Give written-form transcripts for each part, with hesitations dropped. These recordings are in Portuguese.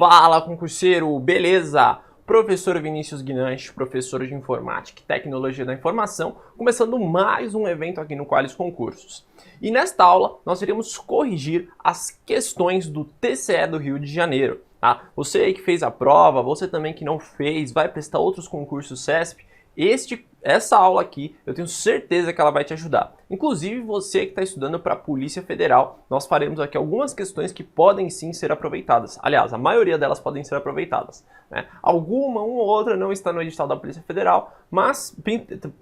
Fala, concurseiro, beleza? Professor Vinícius Guinanche, professor de Informática e Tecnologia da Informação, começando mais um evento aqui no Qualis Concursos. E nesta aula nós iremos corrigir as questões do TCE do Rio de Janeiro, tá? Você aí que fez a prova, você também que não fez, vai prestar outros concursos CESP, essa aula aqui eu tenho certeza que ela vai te ajudar. Inclusive você que está estudando para a Polícia Federal, nós faremos aqui algumas questões que podem sim ser aproveitadas. Aliás, a maioria delas podem ser aproveitadas, né? Uma ou outra não está no edital da Polícia Federal, mas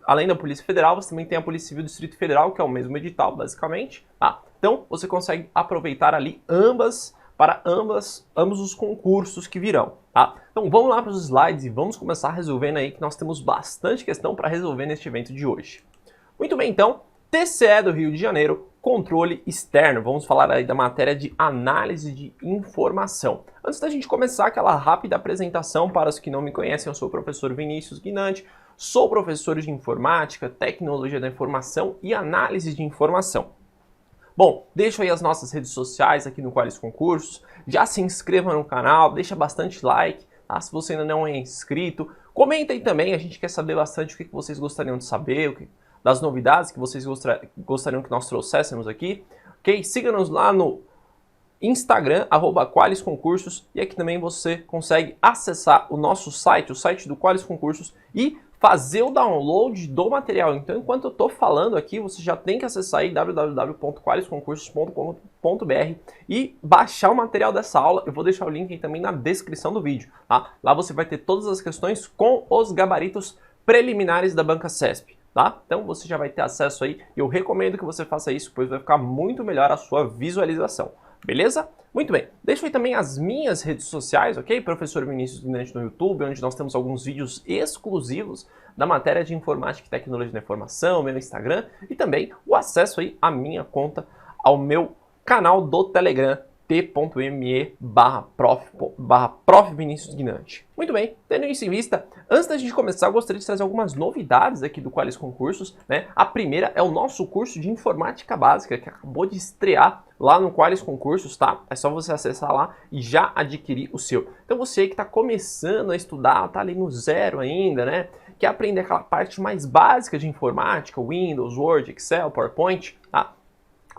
além da Polícia Federal, você também tem a Polícia Civil do Distrito Federal, que é o mesmo edital, basicamente. Tá? Então você consegue aproveitar ali ambos os concursos que virão, tá? Então vamos lá para os slides e vamos começar resolvendo aí, que nós temos bastante questão para resolver neste evento de hoje. Muito bem, então, TCE do Rio de Janeiro, controle externo. Vamos falar aí da matéria de análise de informação. Antes da gente começar aquela rápida apresentação, para os que não me conhecem, eu sou o professor Vinícius Guinanche, sou professor de Informática, Tecnologia da Informação e Análise de Informação. Bom, deixa aí as nossas redes sociais aqui no Qualis Concursos, já se inscreva no canal, deixa bastante like, tá? Se você ainda não é inscrito, comenta aí também, a gente quer saber bastante o que vocês gostariam de saber, das novidades que vocês gostariam que nós trouxéssemos aqui, ok? Siga-nos lá no Instagram, @QualisConcursos, e aqui também você consegue acessar o nosso site, o site do Qualis Concursos, e fazer o download do material. Então, enquanto eu estou falando aqui, você já tem que acessar aí www.qualisconcursos.com.br e baixar o material dessa aula. Eu vou deixar o link aí também na descrição do vídeo, tá? Lá você vai ter todas as questões com os gabaritos preliminares da banca CESP, tá? Então, você já vai ter acesso aí e eu recomendo que você faça isso, pois vai ficar muito melhor a sua visualização. Beleza? Muito bem. Deixa aí também as minhas redes sociais, ok? Professor Vinícius Guinanche no YouTube, onde nós temos alguns vídeos exclusivos da matéria de Informática e Tecnologia da Informação, meu Instagram, e também o acesso aí à minha conta, ao meu canal do Telegram, t.me/prof. Vinícius Guinanche. Muito bem, tendo isso em vista, antes da gente começar, eu gostaria de trazer algumas novidades aqui do Qualis Concursos, né? A primeira é o nosso curso de Informática Básica, que acabou de estrear lá no Qualis Concursos, tá? É só você acessar lá e já adquirir o seu. Então você que está começando a estudar, tá ali no zero ainda, né? Quer aprender aquela parte mais básica de informática, Windows, Word, Excel, PowerPoint, tá?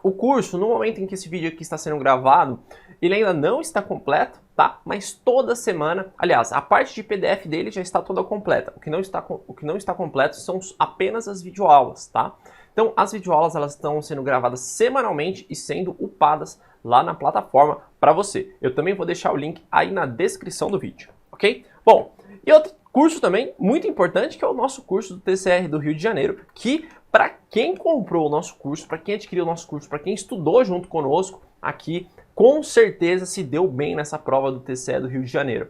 O curso, no momento em que esse vídeo aqui está sendo gravado, ele ainda não está completo, tá? Mas toda semana, aliás, a parte de PDF dele já está toda completa. O que não está completo são apenas as videoaulas, tá? Então, as videoaulas, elas estão sendo gravadas semanalmente e sendo upadas lá na plataforma para você. Eu também vou deixar o link aí na descrição do vídeo, ok? Bom, e outro curso também muito importante, que é o nosso curso do TCE do Rio de Janeiro, que para quem comprou o nosso curso, para quem adquiriu o nosso curso, para quem estudou junto conosco aqui, com certeza se deu bem nessa prova do TCE do Rio de Janeiro.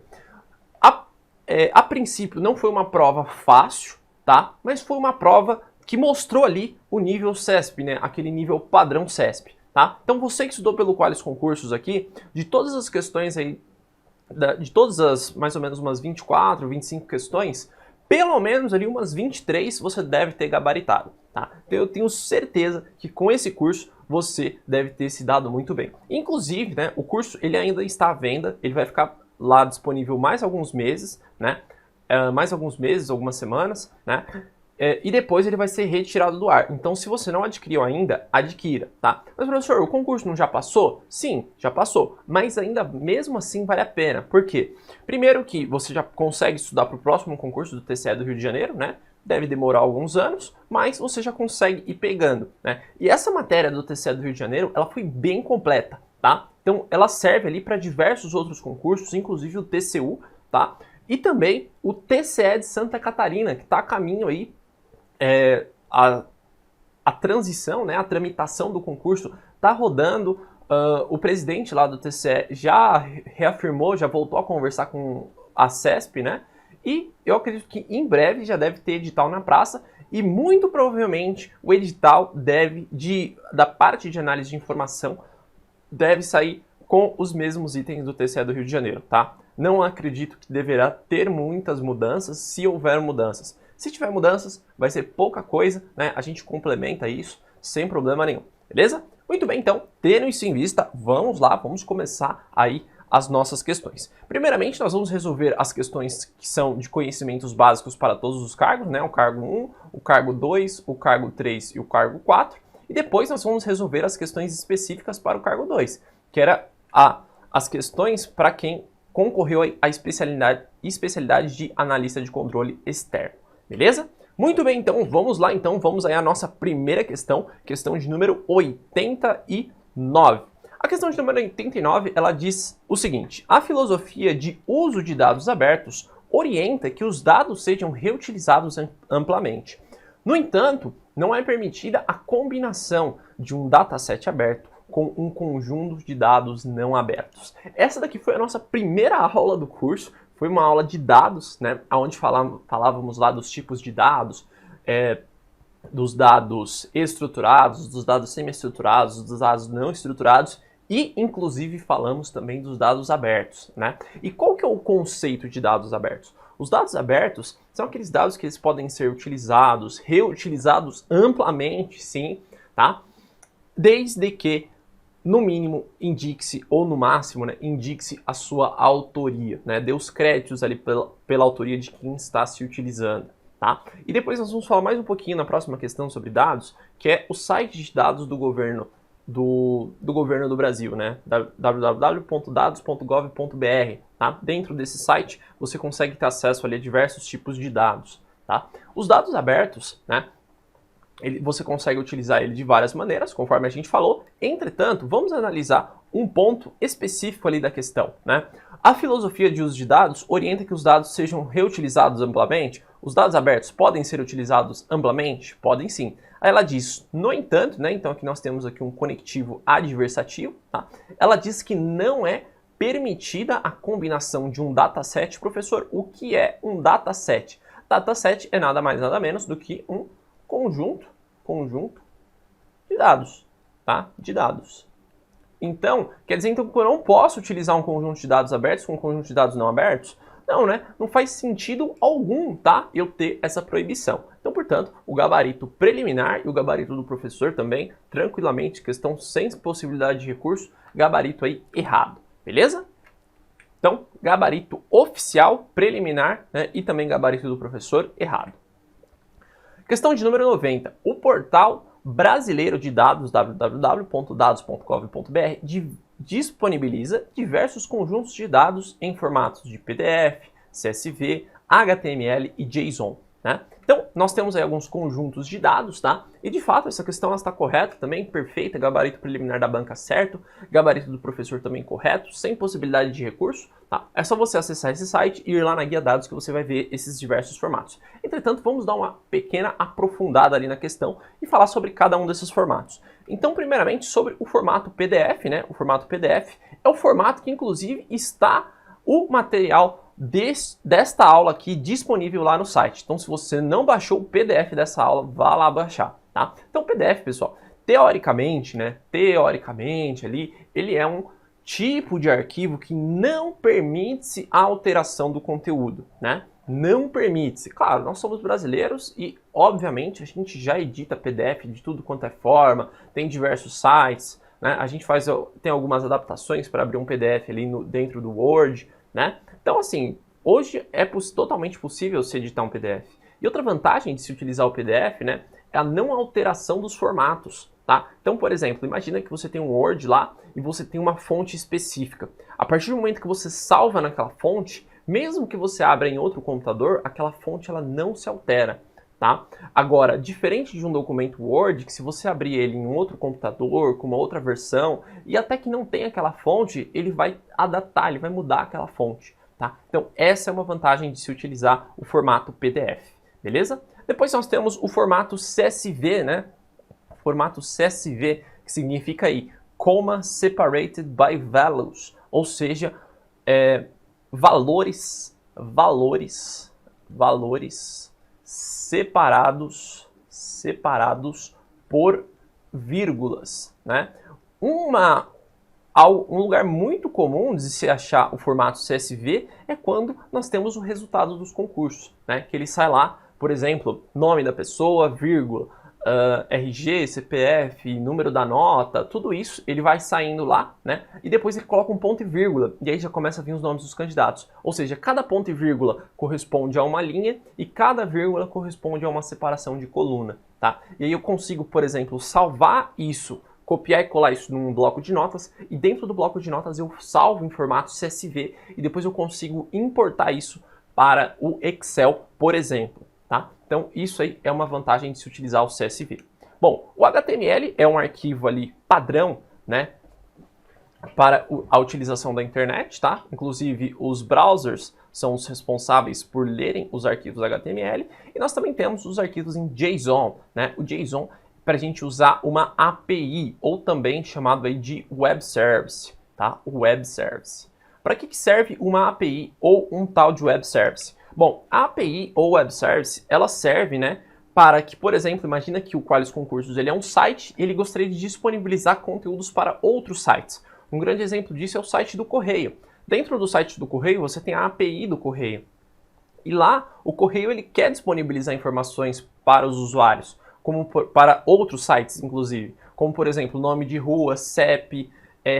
A princípio não foi uma prova fácil, tá? Mas foi uma prova que mostrou ali o nível CESP, né? Aquele nível padrão CESP, tá? Então você que estudou pelo Qualis Concursos aqui, de todas as questões aí, de todas as mais ou menos umas 24, 25 questões, pelo menos ali umas 23 você deve ter gabaritado, tá? Então eu tenho certeza que com esse curso você deve ter se dado muito bem. Inclusive, né, o curso ele ainda está à venda, ele vai ficar lá disponível mais alguns meses, né? Algumas semanas, né? E depois ele vai ser retirado do ar. Então, se você não adquiriu ainda, adquira, tá? Mas, professor, o concurso não já passou? Sim, já passou. Mas ainda mesmo assim vale a pena. Por quê? Primeiro que você já consegue estudar para o próximo concurso do TCE do Rio de Janeiro, né? Deve demorar alguns anos, mas você já consegue ir pegando, né? E essa matéria do TCE do Rio de Janeiro, ela foi bem completa, tá? Então, ela serve ali para diversos outros concursos, inclusive o TCU, tá? E também o TCE de Santa Catarina, que está a caminho aí. A transição, né, a tramitação do concurso está rodando, o presidente lá do TCE já reafirmou, já voltou a conversar com a CESP, né, e eu acredito que em breve já deve ter edital na praça e muito provavelmente o edital da parte de análise de informação deve sair com os mesmos itens do TCE do Rio de Janeiro, tá? Não acredito que deverá ter muitas mudanças, se houver mudanças. Se tiver mudanças, vai ser pouca coisa, né? A gente complementa isso sem problema nenhum, beleza? Muito bem, então, tendo isso em vista, vamos lá, vamos começar aí as nossas questões. Primeiramente, nós vamos resolver as questões que são de conhecimentos básicos para todos os cargos, né? O cargo 1, o cargo 2, o cargo 3 e o cargo 4. E depois nós vamos resolver as questões específicas para o cargo 2, que era as questões para quem concorreu à especialidade de analista de controle externo. Beleza? Muito bem, então vamos lá, vamos aí à nossa primeira questão de número 89. A questão de número 89, ela diz o seguinte: a filosofia de uso de dados abertos orienta que os dados sejam reutilizados amplamente. No entanto, não é permitida a combinação de um dataset aberto com um conjunto de dados não abertos. Essa daqui foi a nossa primeira aula do curso, foi uma aula de dados, né, onde falávamos lá dos tipos de dados, dos dados estruturados, dos dados semi-estruturados, dos dados não estruturados, e, inclusive, falamos também dos dados abertos, né? E qual que é o conceito de dados abertos? Os dados abertos são aqueles dados que eles podem ser utilizados, reutilizados amplamente, sim, tá? Desde que, no mínimo, indique-se, ou no máximo, né, indique-se a sua autoria, né? Dê os créditos ali pela autoria de quem está se utilizando, tá? E depois nós vamos falar mais um pouquinho na próxima questão sobre dados, que é o site de dados do governo do governo do Brasil, né? www.dados.gov.br, tá? Dentro desse site você consegue ter acesso ali a diversos tipos de dados, tá? Os dados abertos, né? Você consegue utilizar ele de várias maneiras, conforme a gente falou. Entretanto, vamos analisar um ponto específico ali da questão, né? A filosofia de uso de dados orienta que os dados sejam reutilizados amplamente. Os dados abertos podem ser utilizados amplamente? Podem sim. Aí ela diz, no entanto, né? Então aqui nós temos aqui um conectivo adversativo, tá? Ela diz que não é permitida a combinação de um dataset. Professor, o que é um dataset? Dataset é nada mais nada menos do que um conjunto de dados, tá? De dados. Então, quer dizer então que eu não posso utilizar um conjunto de dados abertos com um conjunto de dados não abertos? Não, né? Não faz sentido algum, tá? Eu ter essa proibição. Então, portanto, o gabarito preliminar e o gabarito do professor também, tranquilamente, questão sem possibilidade de recurso, gabarito aí errado, beleza? Então, gabarito oficial, preliminar, né? E também gabarito do professor errado. Questão de número 90. O portal brasileiro de dados, www.dados.gov.br, disponibiliza diversos conjuntos de dados em formatos de PDF, CSV, HTML e JSON, né? Então, nós temos aí alguns conjuntos de dados, tá? E de fato, essa questão está correta também, perfeita, gabarito preliminar da banca certo, gabarito do professor também correto, sem possibilidade de recurso, tá? É só você acessar esse site e ir lá na guia dados que você vai ver esses diversos formatos. Entretanto, vamos dar uma pequena aprofundada ali na questão e falar sobre cada um desses formatos. Então, primeiramente, sobre o formato PDF, né? O formato PDF é o formato que, inclusive, está o material desta aula aqui disponível lá no site. Então, se você não baixou o PDF dessa aula, vá lá baixar, tá? Então, o PDF, pessoal, teoricamente, né? Teoricamente ali, ele é um tipo de arquivo que não permite-se a alteração do conteúdo, né? Não permite-se. Claro, nós somos brasileiros e, obviamente, a gente já edita PDF de tudo quanto é forma, tem diversos sites, né? A gente tem algumas adaptações para abrir um PDF ali dentro do Word, né? Então, assim, hoje é totalmente possível se editar um PDF. E outra vantagem de se utilizar o PDF, né, é a não alteração dos formatos, tá? Então, por exemplo, imagina que você tem um Word lá e você tem uma fonte específica. A partir do momento que você salva naquela fonte, mesmo que você abra em outro computador, aquela fonte ela não se altera, tá? Agora, diferente de um documento Word, que se você abrir ele em um outro computador, com uma outra versão, e até que não tem aquela fonte, ele vai adaptar, ele vai mudar aquela fonte, tá? Então, essa é uma vantagem de se utilizar o formato PDF, beleza? Depois nós temos o formato CSV, né? O formato CSV, que significa aí, Comma Separated by Values, ou seja, valores separados por vírgulas, né? Um lugar muito comum de se achar o formato CSV é quando nós temos o resultado dos concursos, né? Que ele sai lá, por exemplo, nome da pessoa, vírgula, RG, CPF, número da nota, tudo isso ele vai saindo lá, né? E depois ele coloca um ponto e vírgula, e aí já começa a vir os nomes dos candidatos. Ou seja, cada ponto e vírgula corresponde a uma linha e cada vírgula corresponde a uma separação de coluna, tá? E aí eu consigo, por exemplo, salvar isso, copiar e colar isso num bloco de notas, e dentro do bloco de notas eu salvo em formato CSV e depois eu consigo importar isso para o Excel, por exemplo, tá? Então, isso aí é uma vantagem de se utilizar o CSV. Bom, o HTML é um arquivo ali padrão, né, para a utilização da internet, tá? Inclusive, os browsers são os responsáveis por lerem os arquivos HTML. E nós também temos os arquivos em JSON, né? O JSON para a gente usar uma API, ou também chamado aí de Web Service, tá? O Web Service. Para que serve uma API ou um tal de Web Service? Bom, a API ou Web Service, ela serve, né, para que, por exemplo, imagina que o Qualys Concursos ele é um site e ele gostaria de disponibilizar conteúdos para outros sites. Um grande exemplo disso é o site do Correio. Dentro do site do Correio, você tem a API do Correio. E lá, o Correio ele quer disponibilizar informações para os usuários, como para outros sites, inclusive. Como, por exemplo, nome de rua, CEP,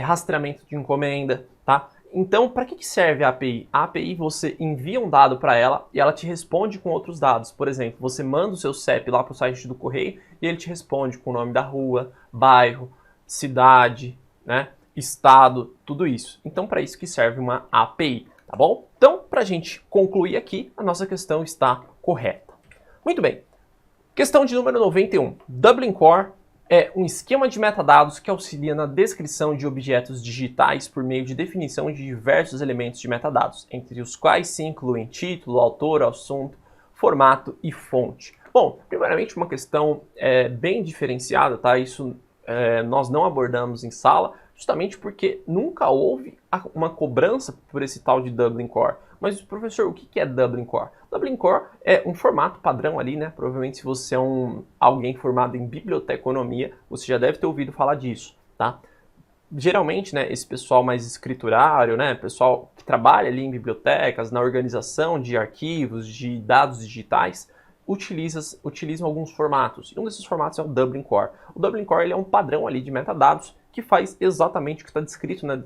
rastreamento de encomenda, tá? Então, para que serve a API? A API, você envia um dado para ela e ela te responde com outros dados. Por exemplo, você manda o seu CEP lá para o site do Correio e ele te responde com o nome da rua, bairro, cidade, né, estado, tudo isso. Então, para isso que serve uma API, tá bom? Então, para a gente concluir aqui, a nossa questão está correta. Muito bem. Questão de número 91. Dublin Core é um esquema de metadados que auxilia na descrição de objetos digitais por meio de definição de diversos elementos de metadados, entre os quais se incluem título, autor, assunto, formato e fonte. Bom, primeiramente uma questão bem diferenciada, tá? Isso nós não abordamos em sala, justamente porque nunca houve uma cobrança por esse tal de Dublin Core. Mas, professor, o que é Dublin Core? Dublin Core é um formato padrão ali, né? Provavelmente se você é alguém formado em biblioteconomia, você já deve ter ouvido falar disso, tá? Geralmente, né, esse pessoal mais escriturário, né, pessoal que trabalha ali em bibliotecas, na organização de arquivos, de dados digitais, utilizam alguns formatos. E um desses formatos é o Dublin Core. O Dublin Core ele é um padrão ali de metadados que faz exatamente o que está descrito, né,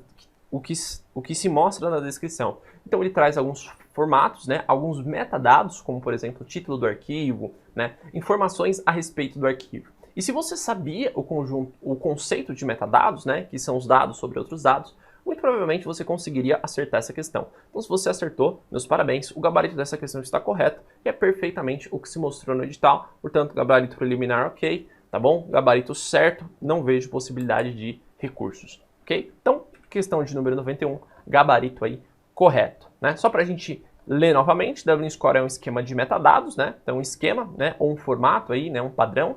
o que se mostra na descrição. Então ele traz alguns formatos, né, alguns metadados, como por exemplo o título do arquivo, né, informações a respeito do arquivo. E se você sabia o conceito de metadados, né, que são os dados sobre outros dados, muito provavelmente você conseguiria acertar essa questão. Então se você acertou, meus parabéns, o gabarito dessa questão está correto e é perfeitamente o que se mostrou no edital, portanto gabarito preliminar ok, tá bom? Gabarito certo, não vejo possibilidade de recursos, ok? Então, questão de número 91, gabarito aí correto, né? Só para a gente ler novamente, Dublin Core é um esquema de metadados, né? Então um esquema, né, ou um formato aí, né, um padrão,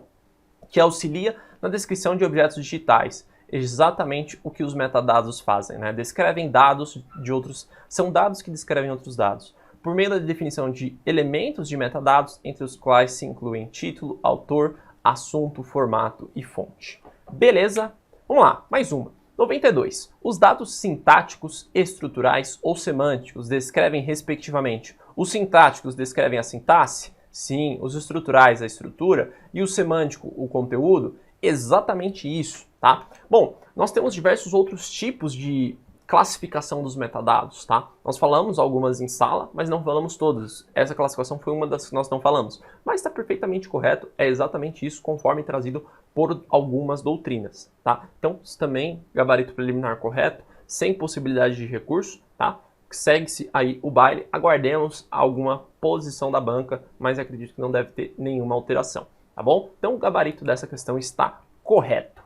que auxilia na descrição de objetos digitais. Exatamente o que os metadados fazem, né? Descrevem dados de outros, são dados que descrevem outros dados. Por meio da definição de elementos de metadados, entre os quais se incluem título, autor, assunto, formato e fonte. Beleza? Vamos lá, mais uma. 92. Os dados sintáticos, estruturais ou semânticos descrevem respectivamente. Os sintáticos descrevem a sintaxe? Sim. Os estruturais, a estrutura, e o semântico, o conteúdo? Exatamente isso, tá? Bom, nós temos diversos outros tipos de classificação dos metadados, tá? Nós falamos algumas em sala, mas não falamos todas. Essa classificação foi uma das que nós não falamos. Mas está perfeitamente correto, é exatamente isso, conforme trazido por algumas doutrinas, tá? Então, também, gabarito preliminar correto, sem possibilidade de recurso, tá? Segue-se aí o baile, aguardemos alguma posição da banca, mas acredito que não deve ter nenhuma alteração, tá bom? Então, o gabarito dessa questão está correto.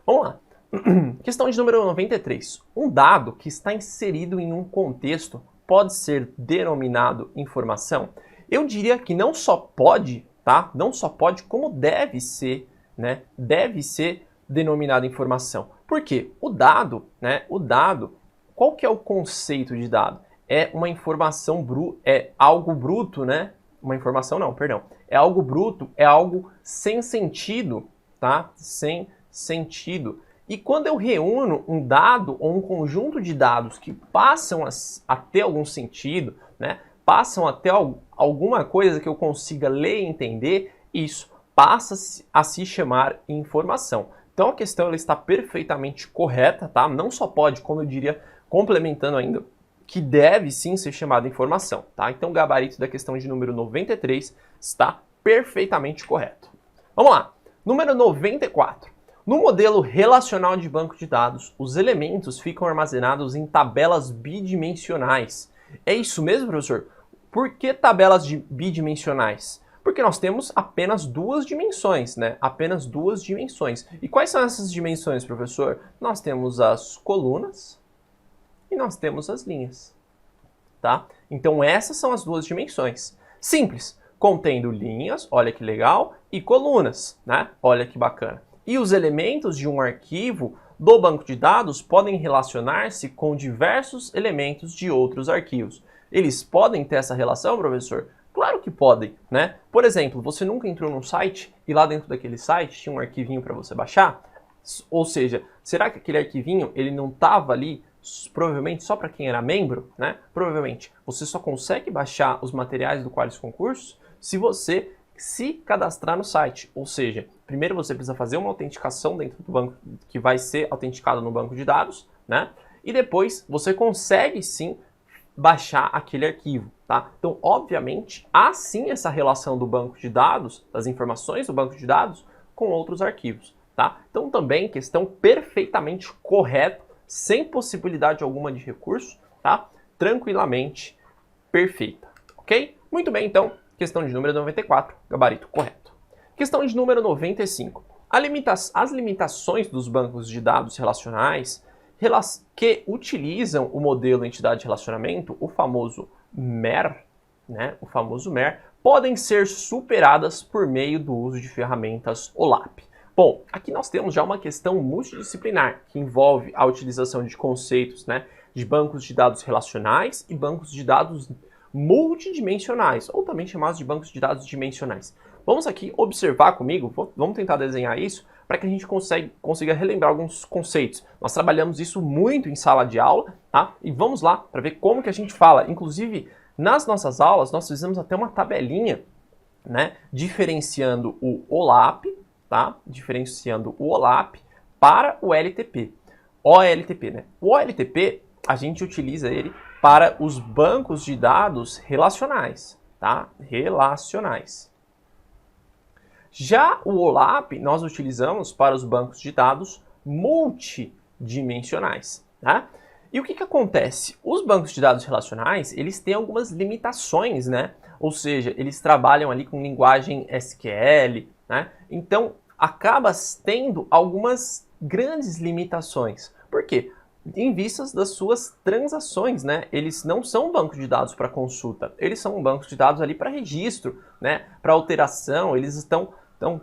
Vamos lá. Questão de número 93. Um dado que está inserido em um contexto pode ser denominado informação? Eu diria que não só pode, tá? Não só pode, como deve ser, né? Deve ser denominado informação. Por quê? O dado, né? O dado, qual que é o conceito de dado? É uma informação é algo bruto, né? Uma informação não, perdão. É algo bruto, é algo sem sentido, tá? Sem sentido. E quando eu reúno um dado ou um conjunto de dados que passam a ter algum sentido, né, passam a ter alguma coisa que eu consiga ler e entender, isso passa a se chamar informação. Então a questão ela está perfeitamente correta, tá? Não só pode, como eu diria, complementando ainda, que deve sim ser chamada informação, tá? Então o gabarito da questão de número 93 está perfeitamente correto. Vamos lá. Número 94. No modelo relacional de banco de dados, os elementos ficam armazenados em tabelas bidimensionais. É isso mesmo, professor? Por que tabelas bidimensionais? Porque nós temos apenas duas dimensões, né? Apenas duas dimensões. E quais são essas dimensões, professor? Nós temos as colunas e nós temos as linhas, tá? Então essas são as duas dimensões. Simples, contendo linhas, olha que legal, e colunas, né? Olha que bacana. E os elementos de um arquivo do banco de dados podem relacionar-se com diversos elementos de outros arquivos. Eles podem ter essa relação, professor? Claro que podem, né? Por exemplo, você nunca entrou num site e lá dentro daquele site tinha um arquivinho para você baixar? Ou seja, será que aquele arquivinho ele não estava ali provavelmente só para quem era membro, né? Provavelmente você só consegue baixar os materiais do Qualis Concursos se você se cadastrar no site. Ou seja, primeiro você precisa fazer uma autenticação dentro do banco, que vai ser autenticado no banco de dados, né? E depois você consegue sim baixar aquele arquivo, tá? Então, obviamente, há sim essa relação do banco de dados, das informações do banco de dados, com outros arquivos, tá? Então, também, questão perfeitamente correta, sem possibilidade alguma de recurso, tá? Tranquilamente perfeita, ok? Muito bem, então, questão de número 94, gabarito correto. Questão de número 95. As limitações dos bancos de dados relacionais que utilizam o modelo entidade de relacionamento, o famoso MER, né? O famoso MER, podem ser superadas por meio do uso de ferramentas OLAP. Bom, aqui nós temos já uma questão multidisciplinar, que envolve a utilização de conceitos, né, de bancos de dados relacionais e bancos de dados multidimensionais, ou também chamados de bancos de dados dimensionais. Vamos aqui observar comigo, vamos tentar desenhar isso, para que a gente consiga relembrar alguns conceitos. Nós trabalhamos isso muito em sala de aula, tá? E vamos lá para ver como que a gente fala. Inclusive, nas nossas aulas, nós fizemos até uma tabelinha, né, diferenciando o OLAP, tá? Diferenciando o OLAP para o LTP. OLTP, né? O OLTP, a gente utiliza ele para os bancos de dados relacionais, tá? Relacionais. Já o OLAP nós utilizamos para os bancos de dados multidimensionais, tá? E o que acontece? Os bancos de dados relacionais, eles têm algumas limitações, né? Ou seja, eles trabalham ali com linguagem SQL, né? Então, acaba tendo algumas grandes limitações. Por quê? Em vistas das suas transações, né? Eles não são bancos de dados para consulta, eles são bancos de dados ali para registro, né? Para alteração, eles estão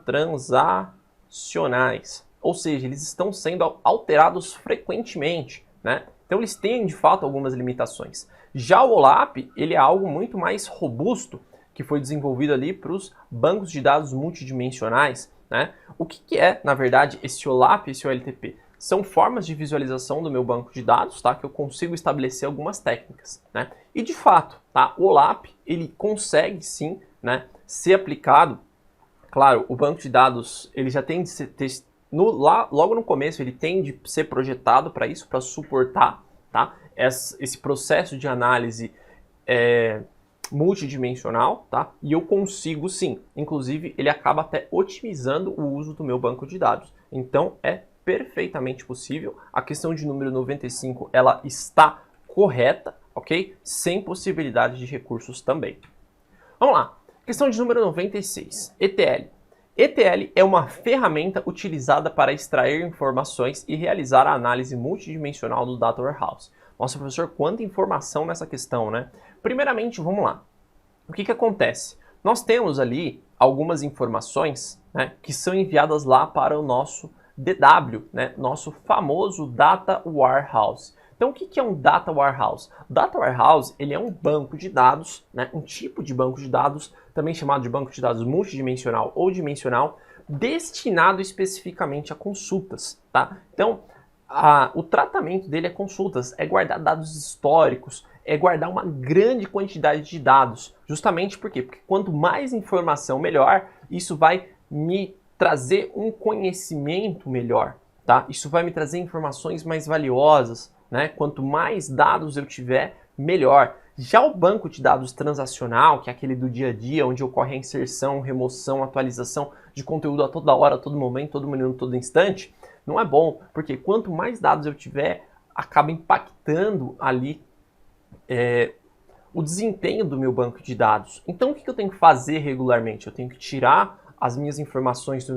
transacionais, ou seja, eles estão sendo alterados frequentemente, né? Então eles têm de fato algumas limitações. Já o OLAP, ele é algo muito mais robusto, que foi desenvolvido ali para os bancos de dados multidimensionais, né? O que é, na verdade, esse OLAP e esse OLTP? São formas de visualização do meu banco de dados, tá? Que eu consigo estabelecer algumas técnicas, né? E de fato, tá? O OLAP, ele consegue sim, né, ser aplicado. Claro, o banco de dados, ele já tem de ser, logo no começo, ele tem de ser projetado para isso, para suportar, tá? Esse processo de análise multidimensional, tá? E eu consigo sim, inclusive ele acaba até otimizando o uso do meu banco de dados. Então é perfeitamente possível. A questão de número 95, ela está correta, ok? Sem possibilidade de recursos também. Vamos lá. Questão de número 96, ETL. ETL é uma ferramenta utilizada para extrair informações e realizar a análise multidimensional do Data Warehouse. Nossa, professor, quanta informação nessa questão, né? Primeiramente, vamos lá. O que acontece? Nós temos ali algumas informações, né, que são enviadas lá para o nosso DW, né, nosso famoso Data Warehouse. Então, o que é um Data Warehouse? Data Warehouse, ele é um banco de dados, né, um tipo de banco de dados, também chamado de banco de dados multidimensional ou dimensional, destinado especificamente a consultas, tá? Então, o tratamento dele é consultas, é guardar dados históricos, é guardar uma grande quantidade de dados. Justamente por quê? Porque quanto mais informação, melhor. Isso vai me trazer um conhecimento melhor, tá? Isso vai me trazer informações mais valiosas, né? Quanto mais dados eu tiver, melhor. Já o banco de dados transacional, que é aquele do dia a dia, onde ocorre a inserção, remoção, atualização de conteúdo a toda hora, a todo momento, todo minuto, todo instante, não é bom, porque quanto mais dados eu tiver, acaba impactando ali o desempenho do meu banco de dados. Então, o que eu tenho que fazer regularmente? Eu tenho que tirar as minhas informações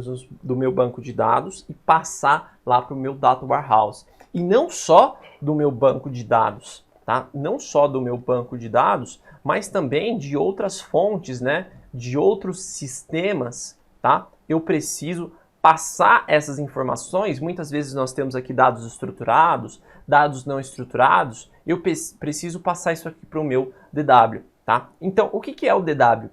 do meu banco de dados e passar lá para o meu Data Warehouse. E não só do meu banco de dados, tá? Não só do meu banco de dados, mas também de outras fontes, né? De outros sistemas, tá? Eu preciso passar essas informações. Muitas vezes nós temos aqui dados estruturados, dados não estruturados. Eu preciso passar isso aqui para o meu DW, tá? Então, o que é o DW?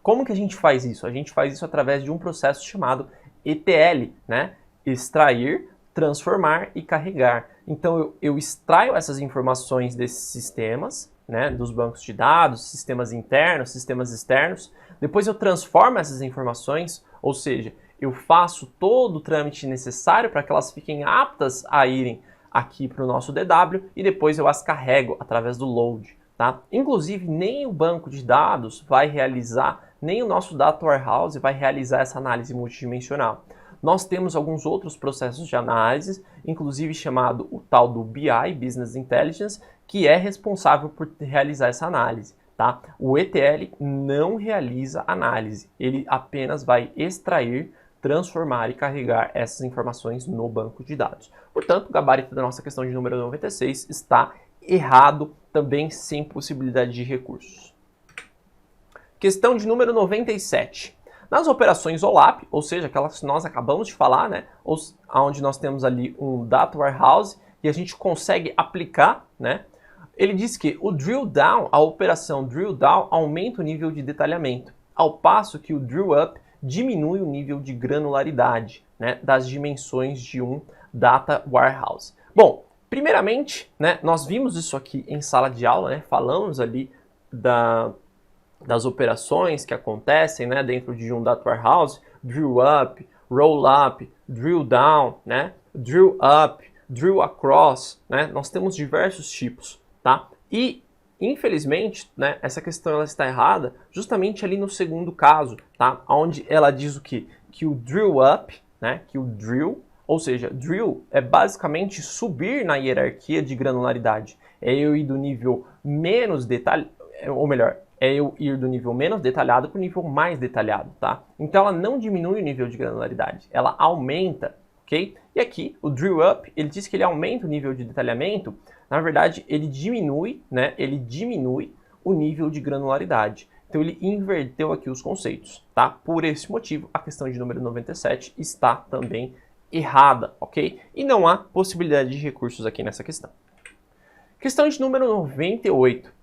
Como que a gente faz isso? A gente faz isso através de um processo chamado ETL, né? Extrair, transformar e carregar. Então, eu extraio essas informações desses sistemas, né? Dos bancos de dados, sistemas internos, sistemas externos. Depois eu transformo essas informações, ou seja, eu faço todo o trâmite necessário para que elas fiquem aptas a irem aqui para o nosso DW e depois eu as carrego através do load. Tá? Inclusive, nem o banco de dados vai realizar, nem o nosso Data Warehouse vai realizar essa análise multidimensional. Nós temos alguns outros processos de análise, inclusive chamado o tal do BI, Business Intelligence, que é responsável por realizar essa análise. Tá? O ETL não realiza análise, ele apenas vai extrair, transformar e carregar essas informações no banco de dados. Portanto, o gabarito da nossa questão de número 96 está errado, também sem possibilidade de recursos. Questão de número 97. Nas operações OLAP, ou seja, aquelas que nós acabamos de falar, né, onde nós temos ali um Data Warehouse e a gente consegue aplicar, né, ele diz que o drill down, a operação drill down, aumenta o nível de detalhamento, ao passo que o drill up diminui o nível de granularidade, né, das dimensões de um Data Warehouse. Bom, primeiramente, né, nós vimos isso aqui em sala de aula, né, falamos ali das operações que acontecem, né, dentro de um Data Warehouse, drill up, roll up, drill down, né, drill up, drill across, né, nós temos diversos tipos, tá? E infelizmente, né, essa questão ela está errada justamente ali no segundo caso, tá? Onde ela diz o quê? Que o drill up, né, que o drill, ou seja, drill é basicamente subir na hierarquia de granularidade. É eu ir do nível menos detalhado, ou melhor, é eu ir do nível menos detalhado para o nível mais detalhado, tá? Então ela não diminui o nível de granularidade, ela aumenta, ok? E aqui, o drill up, ele diz que ele aumenta o nível de detalhamento. Na verdade, ele diminui, né? Ele diminui o nível de granularidade. Então ele inverteu aqui os conceitos, tá? Por esse motivo, a questão de número 97 está também errada, ok? E não há possibilidade de recursos aqui nessa questão. Questão de número 98.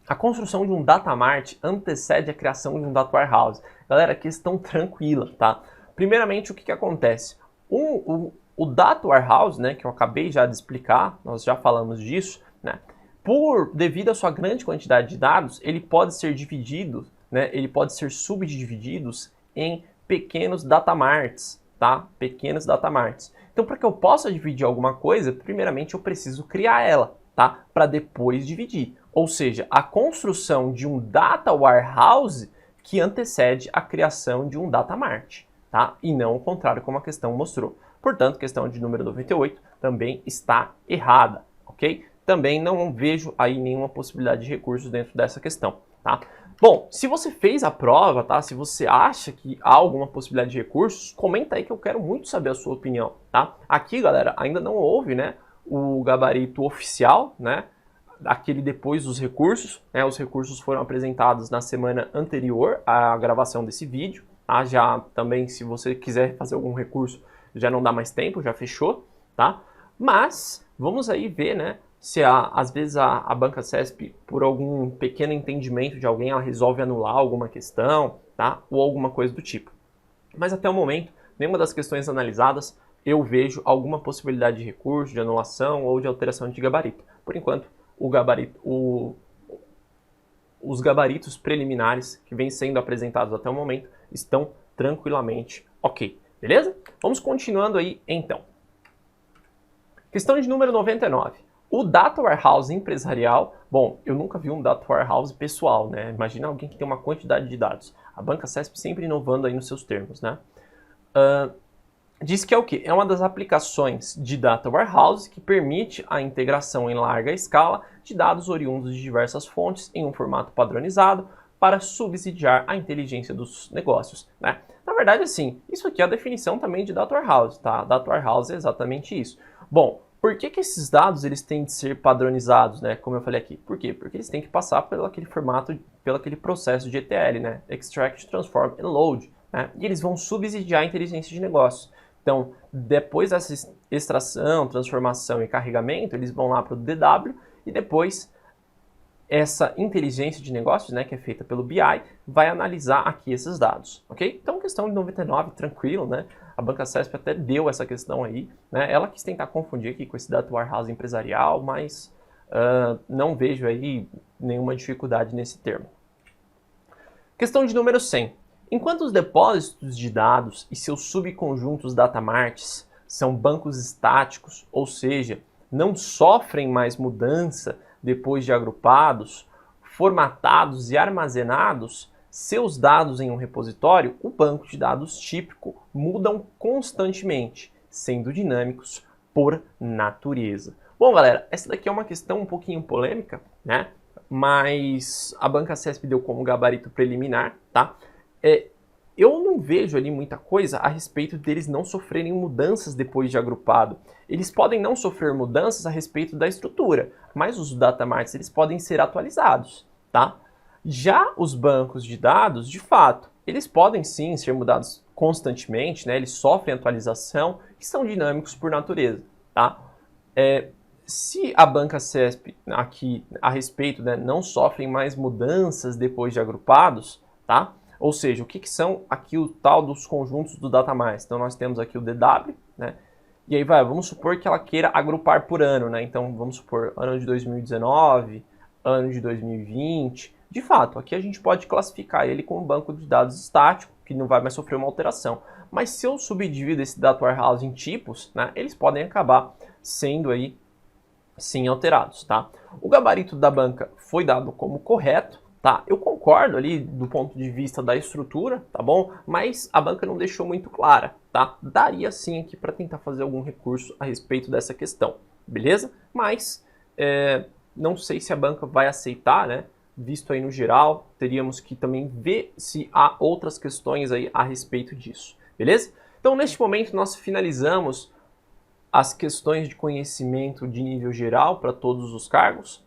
A construção de um data mart antecede a criação de um data warehouse. Galera, questão tranquila, tá? Primeiramente, o que acontece? O Data Warehouse, né, que eu acabei já de explicar, nós já falamos disso, né, devido à sua grande quantidade de dados, ele pode ser dividido, né, ele pode ser subdivididos em pequenos data marts, tá? Pequenos data marts. Então, para que eu possa dividir alguma coisa, primeiramente eu preciso criar ela, tá? Para depois dividir. Ou seja, a construção de um Data Warehouse que antecede a criação de um Data Mart, tá? E não o contrário, como a questão mostrou. Portanto, questão de número 98 também está errada, ok? Também não vejo aí nenhuma possibilidade de recursos dentro dessa questão, tá? Bom, se você fez a prova, tá? Se você acha que há alguma possibilidade de recursos, comenta aí que eu quero muito saber a sua opinião, tá? Aqui, galera, ainda não houve, né, o gabarito oficial, né? Aquele depois dos recursos, né? Os recursos foram apresentados na semana anterior à gravação desse vídeo, tá? Já também, se você quiser fazer algum recurso, já não dá mais tempo, já fechou, tá? Mas vamos aí ver, né, se às vezes a banca CESP, por algum pequeno entendimento de alguém, ela resolve anular alguma questão, tá? Ou alguma coisa do tipo. Mas até o momento, nenhuma das questões analisadas eu vejo alguma possibilidade de recurso, de anulação ou de alteração de gabarito. Por enquanto, o os gabaritos preliminares que vêm sendo apresentados até o momento estão tranquilamente ok, beleza? Vamos continuando aí então. Questão de número 99. O Data Warehouse empresarial, bom, eu nunca vi um Data Warehouse pessoal, né? Imagina alguém que tem uma quantidade de dados. A banca CESP sempre inovando aí nos seus termos, né? Diz que é o quê? É uma das aplicações de Data Warehouse que permite a integração em larga escala de dados oriundos de diversas fontes em um formato padronizado para subsidiar a inteligência dos negócios, né? Na verdade, assim, isso aqui é a definição também de Data Warehouse, tá? Data Warehouse é exatamente isso. Bom, por que esses dados eles têm de ser padronizados, né? Como eu falei aqui. Por quê? Porque eles têm que passar pelo aquele formato, pelo aquele processo de ETL, né? Extract, Transform and Load, né? E eles vão subsidiar a inteligência de negócios. Então, depois dessa extração, transformação e carregamento, eles vão lá para o DW e depois essa inteligência de negócios, né, que é feita pelo BI, vai analisar aqui esses dados, ok? Então, questão de 99, tranquilo, né? A banca CESP até deu essa questão aí, né? Ela quis tentar confundir aqui com esse Data Warehouse empresarial, mas não vejo aí nenhuma dificuldade nesse termo. Questão de número 100. Enquanto os depósitos de dados e seus subconjuntos datamarts são bancos estáticos, ou seja, não sofrem mais mudança depois de agrupados, formatados e armazenados, seus dados em um repositório, o banco de dados típico, mudam constantemente, sendo dinâmicos por natureza. Bom, galera, essa daqui é uma questão um pouquinho polêmica, né? Mas a banca CESP deu como gabarito preliminar, tá? Eu não vejo ali muita coisa a respeito deles não sofrerem mudanças depois de agrupado. Eles podem não sofrer mudanças a respeito da estrutura, mas os datamarts eles podem ser atualizados, tá? Já os bancos de dados, de fato, eles podem sim ser mudados constantemente, né? Eles sofrem atualização e são dinâmicos por natureza, tá? Se a banca CESP aqui a respeito, né, não sofrem mais mudanças depois de agrupados, tá? Ou seja, o que são aqui o tal dos conjuntos do datamart? Então nós temos aqui o DW, né? E aí vamos supor que ela queira agrupar por ano, né? Então vamos supor ano de 2019, ano de 2020. De fato, aqui a gente pode classificar ele como um banco de dados estático, que não vai mais sofrer uma alteração. Mas se eu subdivido esse Data Warehouse em tipos, né, eles podem acabar sendo aí sim alterados, tá? O gabarito da banca foi dado como correto, tá? Eu concordo ali do ponto de vista da estrutura, tá bom? Mas a banca não deixou muito clara, tá? Daria sim aqui para tentar fazer algum recurso a respeito dessa questão, beleza? Mas não sei se a banca vai aceitar, né? Visto aí no geral, teríamos que também ver se há outras questões aí a respeito disso, beleza? Então, neste momento, nós finalizamos as questões de conhecimento de nível geral para todos os cargos.